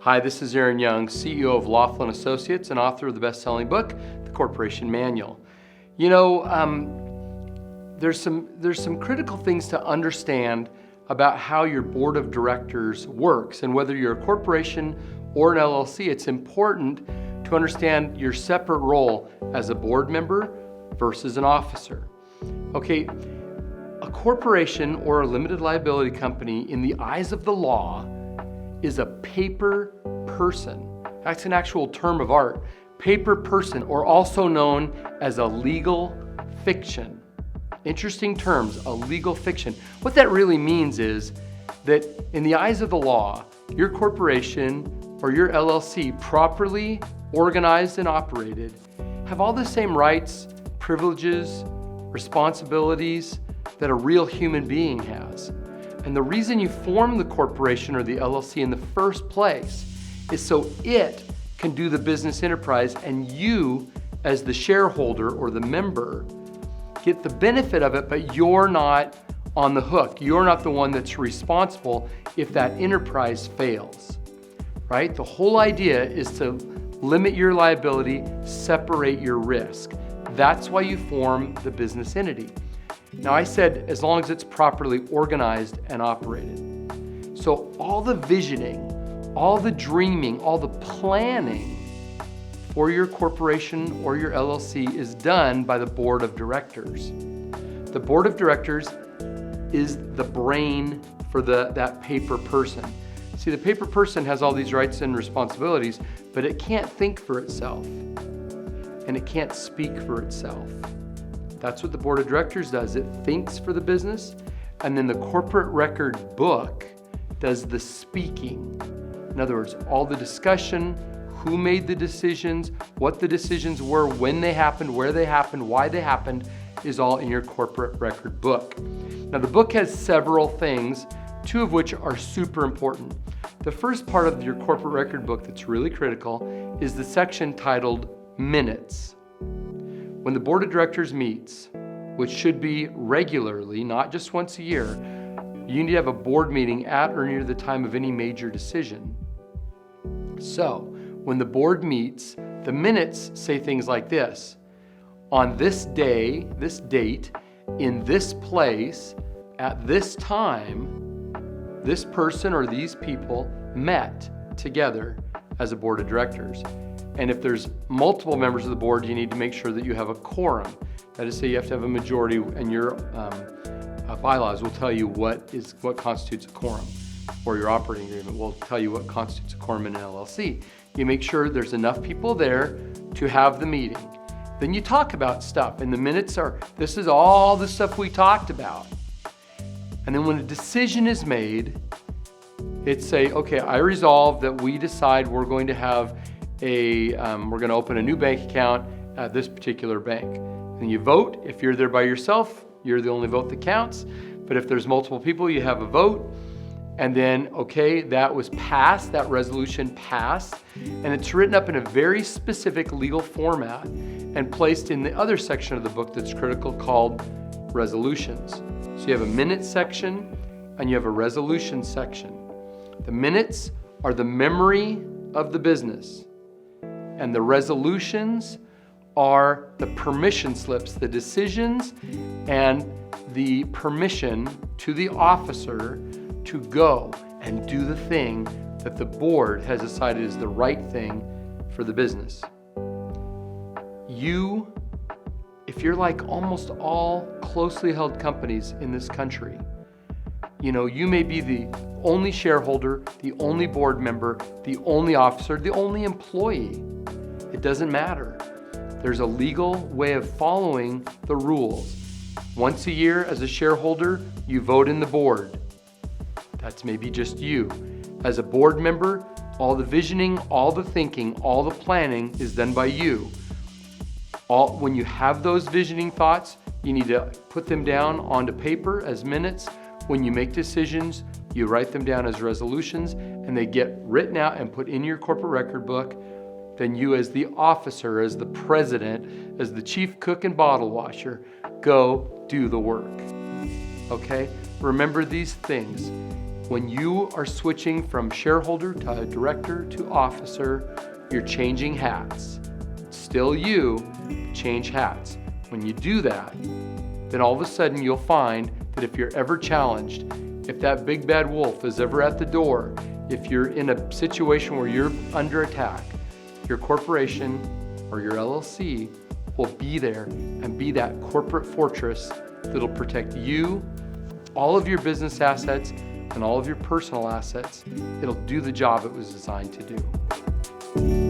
Hi, this is Aaron Young, CEO of Laughlin Associates and author of the best-selling book, The Corporation Manual. You know, there's some critical things to understand about how your board of directors works, and whether you're a corporation or an LLC, it's important to understand your separate role as a board member versus an officer. Okay, a corporation or a limited liability company in the eyes of the law is a paper person. That's an actual term of art. Paper person, or also known as a legal fiction. Interesting terms, a legal fiction. What that really means is that in the eyes of the law, your corporation or your LLC, properly organized and operated, have all the same rights, privileges, responsibilities that a real human being has. And the reason you form the corporation or the LLC in the first place is so it can do the business enterprise, and you, as the shareholder or the member, get the benefit of it, but you're not on the hook. You're not the one that's responsible if that enterprise fails, right? The whole idea is to limit your liability, separate your risk. That's why you form the business entity. Now, I said as long as it's properly organized and operated. So all the visioning, all the dreaming, all the planning for your corporation or your LLC is done by the board of directors. The board of directors is the brain for that paper person. See, the paper person has all these rights and responsibilities, but it can't think for itself, and it can't speak for itself. That's what the board of directors does. It thinks for the business, and then the corporate record book does the speaking. In other words, all the discussion, who made the decisions, what the decisions were, when they happened, where they happened, why they happened, is all in your corporate record book. Now, the book has several things, two of which are super important. The first part of your corporate record book that's really critical is the section titled Minutes. When the board of directors meets, which should be regularly, not just once a year, you need to have a board meeting at or near the time of any major decision. So, when the board meets, the minutes say things like this: on this day, this date, in this place, at this time, this person or these people met together as a board of directors. And if there's multiple members of the board, you need to make sure that you have a quorum. That is, say you have to have a majority, and your bylaws will tell you what constitutes a quorum, or your operating agreement will tell you what constitutes a quorum in an LLC. You make sure there's enough people there to have the meeting. Then you talk about stuff, and the minutes are, this is all the stuff we talked about. And then when a decision is made, it's say, okay, I resolve that we decide we're going to have we're going to open a new bank account at this particular bank. And you vote. If you're there by yourself, you're the only vote that counts. But if there's multiple people, you have a vote. And then, okay, that was passed, that resolution passed, and it's written up in a very specific legal format and placed in the other section of the book that's critical, called resolutions. So you have a minutes section and you have a resolution section. The minutes are the memory of the business, and the resolutions are the permission slips, the decisions, and the permission to the officer to go and do the thing that the board has decided is the right thing for the business. You, if you're like almost all closely held companies in this country, you know, you may be the only shareholder, the only board member, the only officer, the only employee. It doesn't matter. There's a legal way of following the rules. Once a year, as a shareholder, you vote in the board. That's maybe just you. As a board member, all the visioning, all the thinking, all the planning is done by you. When you have those visioning thoughts, you need to put them down onto paper as minutes. When you make decisions, you write them down as resolutions, and they get written out and put in your corporate record book. Then you, as the officer, as the president, as the chief cook and bottle washer, go do the work. Okay? Remember these things. When you are switching from shareholder to director to officer, you're changing hats. Still you, change hats. When you do that, then all of a sudden you'll find that if you're ever challenged, if that big bad wolf is ever at the door, if you're in a situation where you're under attack, your corporation or your LLC will be there and be that corporate fortress that'll protect you, all of your business assets, and all of your personal assets. It'll do the job it was designed to do.